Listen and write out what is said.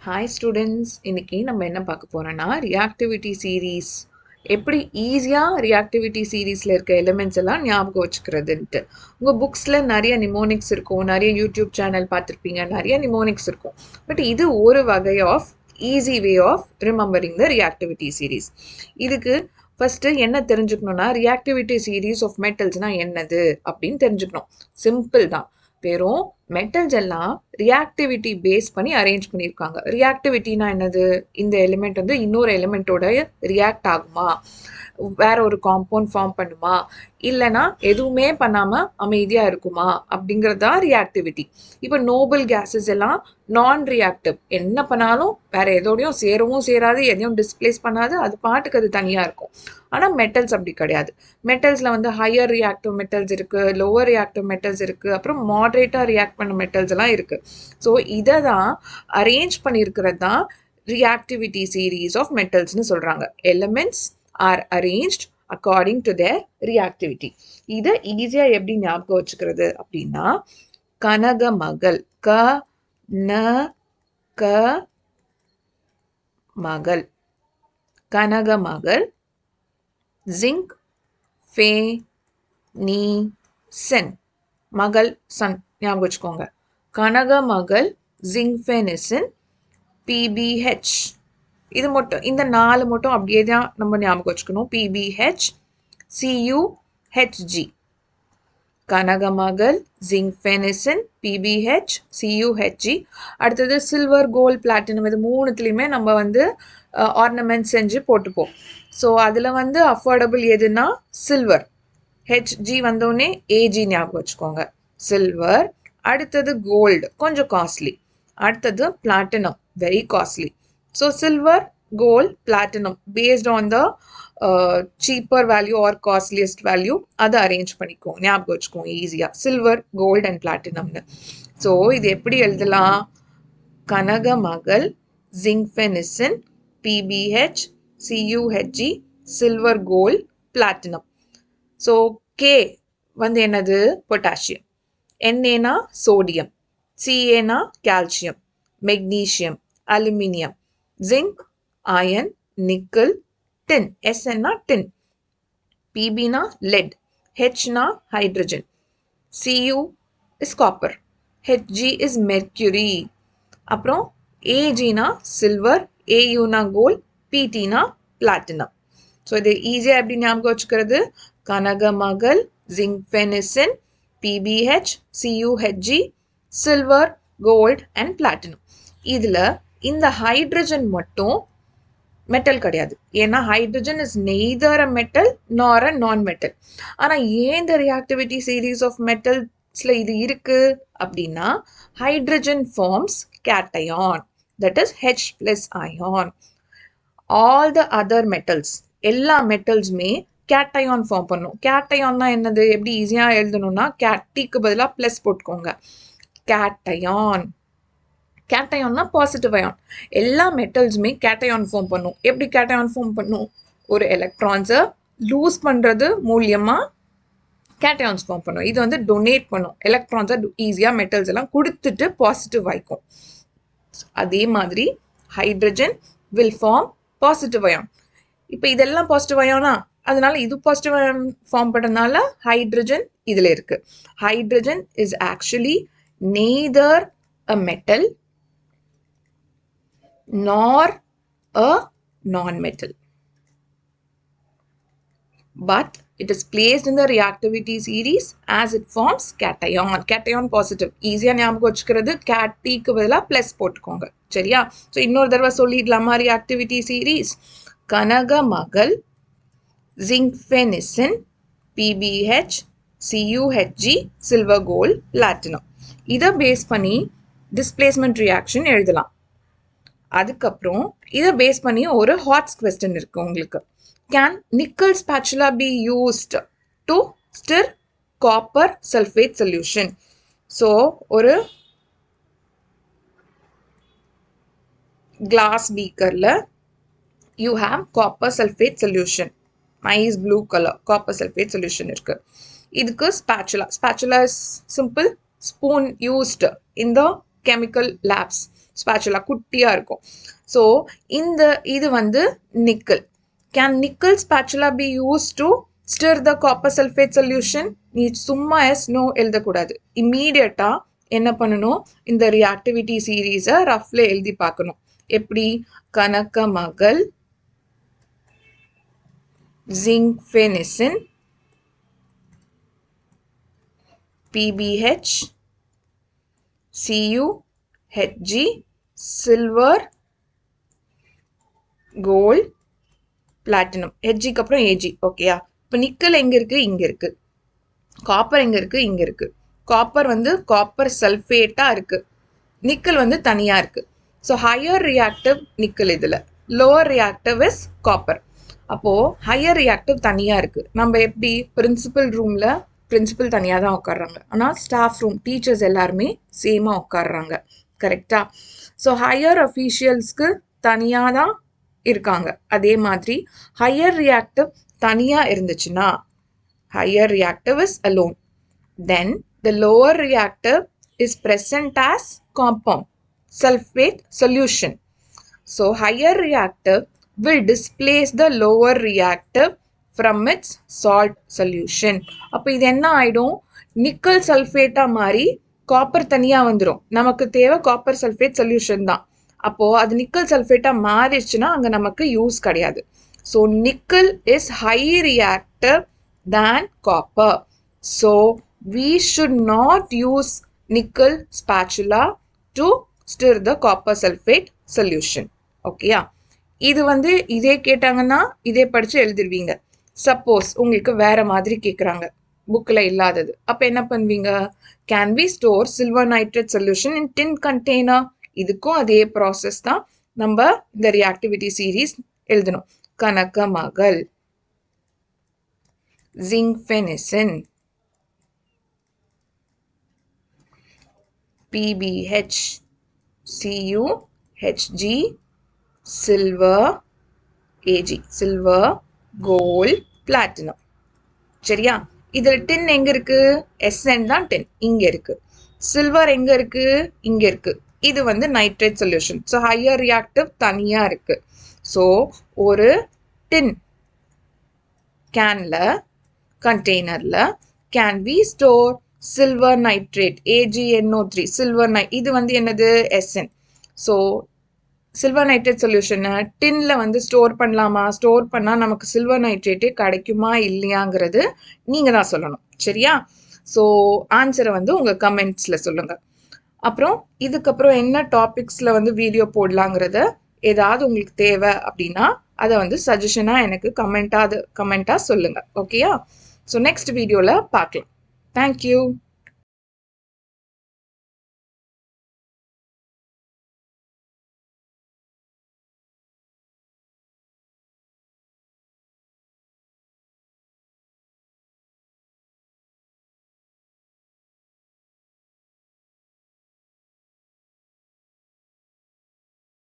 Hi students, இன்னைக்கு நம்ம என்ன பார்க்க போறோம்னா ரியாக்டிவிட்டி சீரீஸ் எப்படி ஈஸியாக ரியாக்டிவிட்டி சீரீஸில் இருக்க எலிமெண்ட்ஸ் எல்லாம் ஞாபகம் வச்சுக்கிறதுன்ட்டு. உங்கள் புக்ஸில் நிறைய நிமோனிக்ஸ் இருக்கும், நிறைய யூடியூப் சேனல் பார்த்துருப்பீங்க, நிறைய நிமோனிக்ஸ் இருக்கும். பட் இது ஒரு வகை of easy way of remembering the reactivity series. இதுக்கு ஃபஸ்ட்டு என்ன தெரிஞ்சுக்கணும்னா ரியாக்டிவிட்டி சீரீஸ் ஆஃப் மெட்டல்ஸ்னால் என்னது அப்படின்னு தெரிஞ்சுக்கணும். சிம்பிள் தான். வெறும் மெட்டல்ஸ் எல்லாம் ரியாக்டிவிட்டி பேஸ் பண்ணி அரேஞ்ச் பண்ணியிருக்காங்க. ரியாக்டிவிட்டினா என்னது? இந்த எலிமெண்ட் வந்து இன்னொரு எலிமெண்ட்டோட ரியாக்ட் ஆகுமா, வேற ஒரு காம்பவுண்ட் ஃபார்ம் பண்ணுமா, இல்லைனா எதுவுமே பண்ணாமல் அமைதியாக இருக்குமா அப்படிங்கிறது தான் ரியாக்டிவிட்டி. இப்போ நோபல் கேஸஸ் எல்லாம் நான் ரியாக்டிவ், என்ன பண்ணாலும் வேற எதோடையும் சேரவும் சேராது, எதையும் டிஸ்பிளேஸ் பண்ணாது, அது பாட்டுக்கு அது தனியாக இருக்கும். ஆனால் மெட்டல்ஸ் அப்படி கிடையாது. மெட்டல்ஸில் வந்து ஹையர் ரியாக்டிவ் மெட்டல்ஸ் இருக்குது, லோவர் ரியாக்டிவ் மெட்டல்ஸ் இருக்குது, அப்புறம் மாட்ரேட்டாக ரியாக்ட் பண்ண மெட்டல்ஸ் எல்லாம் இருக்குது. ஸோ இதை தான் அரேஞ்ச் பண்ணியிருக்கிறது தான் ரியாக்டிவிட்டி சீரீஸ் ஆஃப் மெட்டல்ஸ்னு சொல்கிறாங்க. Elements are arranged according to their reactivity. இதை ஈஸியாக எப்படி ஞாபகம் வச்சுக்கிறது அப்படின்னா, கனகமகள், க ந க மகள், கனகமகள், ஜிங்க் ஃபே நீ சென், மகள் சன் ஞாபகம் வச்சுக்கோங்க. கனகமகள், ஜிங்ஃபெனிசின், பிபிஹெச். இது மட்டும், இந்த 4 மட்டும் அப்படியே தான் நம்ம ஞாபகம் வச்சுக்கணும். பிபிஹெச், சியூஹெச்ஜி. கனகமகள், ஜிங்ஃபெனிசின், பிபிஹெச், சியூஹெச்ஜி. அடுத்தது சில்வர், கோல்ட், பிளாட்டினம், இது மூணுத்துலேயுமே நம்ம வந்து ஆர்னமெண்ட் செஞ்சு போட்டுப்போம். ஸோ அதில் வந்து அஃபோர்டபுள் எதுனா சில்வர். ஹெச்ஜி வந்தோடனே ஏஜி ஞாபகம் வச்சுக்கோங்க, சில்வர். அடுத்தது கோல்டு, கொஞ்சம் காஸ்ட்லி. அடுத்தது platinum, very costly. So silver, gold, platinum based on the cheaper value or costliest value அதை அரேஞ்ச் பண்ணிக்கோங்க, ஞாபகம் வச்சுக்கோங்க ஈஸியாக, சில்வர், கோல்டு அண்ட் பிளாட்டினம்னு. ஸோ இது எப்படி எழுதலாம்? கனகமகள், ஜிங்ஃபெனிசின், PBH, CUHG, silver, gold, platinum. So K வந்து என்னது? பொட்டாசியம். என்ஏனா சோடியம், சிஏனா calcium, magnesium, aluminium, zinc, iron, nickel, tin, எஸ்என்னா டின், பிபினா லெட், ஹெச்னா hydrogen, CU is copper, HG is mercury. அப்புறம் ஏஜினா சில்வர், ஏயுனா கோல்ட், பிடினா பிளாட்டினம். ஸோ இது ஈஸியாக எப்படி ஞாபகம் வச்சுக்கிறது? கனகமகள், ஜிங்ஃபெனிசின், PBH, CUHG, silver, gold and platinum. இதில் இந்த ஹைட்ரஜன் மட்டும் மெட்டல் கிடையாது. ஏன்னா hydrogen is neither a metal nor a நான் மெட்டல். ஆனால் ஏன் இந்த ரியாக்டிவிட்டி சீரீஸ் ஆஃப் மெட்டல்ஸில் இது இருக்குது அப்படின்னா, hydrogen forms cation, that is H plus ion. All the other metals, எல்லா மெட்டல்ஸுமே கேட்டயான் ஃபார்ம் பண்ணும். கேட்டயான்னா என்னது? எப்படி ஈஸியாக எழுதணும்னா, கேட்டிக்கு பதிலாக ப்ளஸ் போட்டுக்கோங்க, கேட்டயான். கேட்டயான்னா positive ion. எல்லா மெட்டல்ஸுமே கேட்டயான் ஃபார்ம் பண்ணும். எப்படி கேட்டயான் ஃபார்ம் பண்ணும்? ஒரு எலக்ட்ரான்ஸை லூஸ் பண்ணுறது மூலியமாக கேட்டயான்ஸ் ஃபார்ம் பண்ணும். இது வந்து டொனேட் பண்ணும், எலக்ட்ரான்ஸை ஈஸியாக மெட்டல்ஸ் எல்லாம் கொடுத்துட்டு பாசிட்டிவ் ஆயிக்கும். அதே மாதிரி hydrogen will form positive ion. இப்போ இதெல்லாம் பாசிட்டிவ் அயானா, அதனால இது பாசிட்டிவ் அயான் ஃபார்ம் பண்ணனால ஹைட்ரஜன் இதில் இருக்கு. Hydrogen is actually neither a metal nor a non-metal, but it is placed in the reactivity series as it forms cation. Cation positive, ஈஸியாக ஞாபகம் வச்சுக்கிறது, கேட்டிக்கு பதிலாக ப்ளஸ் போட்டுக்கோங்க, சரியா? ஸோ இன்னொரு தடவை சொல்லிடலாமா ரியாக்டிவிட்டி சீரீஸ்? கனகமகள், ஜிங்ஃபெனிசின், PBH, CUHG, silver, gold, platinum. இதை பேஸ் பண்ணி டிஸ்பிளேஸ்மெண்ட் ரியாக்ஷன் எழுதலாம். அதுக்கப்புறம் இதை பேஸ் பண்ணி ஒரு ஹாட்ஸ் கொஸ்டின் இருக்கு உங்களுக்கு. Can nickel spatula be used to stir copper sulphate solution? So ஒரு கிளாஸ் பீக்கரில் you have copper sulphate solution, nice blue colour copper sulphate solution இருக்கு. இதுக்கு spatula is simple spoon used in the chemical labs. Spatula குட்டியாக இருக்கும். So இது வந்து nickel. Can nickel spatula be use to stir the copper sulfate solution? நீ சும்மா yes no எழுதக்கூடாது. இம்மீடியட்டாக என்ன பண்ணணும், இந்த ரியாக்டிவிட்டி சீரீஸை ரஃப்ல எழுதி பார்க்கணும். எப்படி? கனகமகள், ஜிங்க் ஃபெனிசின், PbH, CuHg, silver, gold, platinum. ஹெஜ்ஜிக்கு அப்புறம் ஏஜி. ஓகேயா? இப்போ நிக்கல் எங்கே இருக்குது? இங்கே இருக்குது. காப்பர் எங்கே இருக்குது? இங்கே இருக்குது. காப்பர் வந்து காப்பர் சல்ஃபேட்டாக இருக்குது. நிக்கல் வந்து தனியாக இருக்குது. ஸோ ஹையர் ரியாக்டிவ் நிக்கல் இதில், லோவர் ரியாக்டிவ் இஸ் காப்பர். அப்போது ஹையர் ரியாக்டிவ் தனியாக இருக்குது. நம்ம எப்படி பிரின்சிபல் ரூமில் பிரின்சிபல் தனியாக தான் உட்காடுறாங்க, ஆனால் ஸ்டாஃப் ரூம் டீச்சர்ஸ் எல்லாருமே சேமாக உட்காடுறாங்க. கரெக்டாக? ஸோ ஹையர் அஃபீஷியல்ஸ்க்கு தனியாக தான் இருக்காங்க. அதே மாதிரி ஹையர் ரியாக்டிவ் தனியாக இருந்துச்சுன்னா higher reactive is alone. Then the lower reactive is present as compound sulfate solution. So higher reactive will displace the lower reactive from its salt solution. அப்போ இது என்ன ஆகிடும்? நிக்கல் சல்ஃபேட்டாக மாறி காப்பர் தனியாக வந்துடும். நமக்கு தேவை காப்பர் சல்ஃபேட் சொல்யூஷன் தான். அப்போது அது நிக்கல் சல்ஃபேட்டாக மாறிடுச்சுன்னா அங்கே நமக்கு யூஸ் கிடையாது. So nickel is high reactive than copper. So we should not use nickel spatula to stir the copper sulfate solution. ஓகேயா? இது வந்து இதே கேட்டாங்கன்னா இதே படித்து எழுதிடுவீங்க. சப்போஸ் உங்களுக்கு வேற மாதிரி கேட்குறாங்க, புக்கில் இல்லாதது, அப்போ என்ன பண்ணுவீங்க? Can we store silver nitrate solution in tin container? இதுக்கும் அதே ப்ராசஸ் தான். நம்ம இந்த ரியாக்டிவிட்டி சீரீஸ் எழுதணும். கனகமகள், ஜிங்க் ஃபெனிசின், PbH, CuHg, silver, Ag, silver, gold, platinum. சரியா? இதில் டின் எங்கே இருக்குது? Sn தான் டின் இங்கே இருக்குது. சில்வர் எங்கே இருக்குது? இங்கே இருக்குது. இது வந்து nitrate solution. So higher reactive தனியாக இருக்குது. ஸோ ஒரு டின் கேனில் கண்டெய்னரில் can we store silver nitrate AgNO3 silver இது வந்து என்னது? Sn. ஸோ சில்வர் நைட்ரேட் சொல்யூஷனை டின்ல வந்து ஸ்டோர் பண்ணலாமா? ஸ்டோர் பண்ணால் நமக்கு சில்வர் நைட்ரேட்டே கிடைக்குமா இல்லையாங்கிறது நீங்கள் தான் சொல்லணும். சரியா? ஸோ ஆன்சரை வந்து உங்கள் கமெண்ட்ஸில் சொல்லுங்கள். அப்புறம் இதுக்கப்புறம் என்ன டாபிக்ஸில் வந்து வீடியோ போடலாங்கிறத ஏதாவது உங்களுக்கு தேவை அப்படின்னா அதை வந்து சஜஷனாக எனக்கு கமெண்ட்டாக சொல்லுங்கள். ஓகேயா? ஸோ நெக்ஸ்ட் வீடியோவில் பார்க்கலாம். Thank you.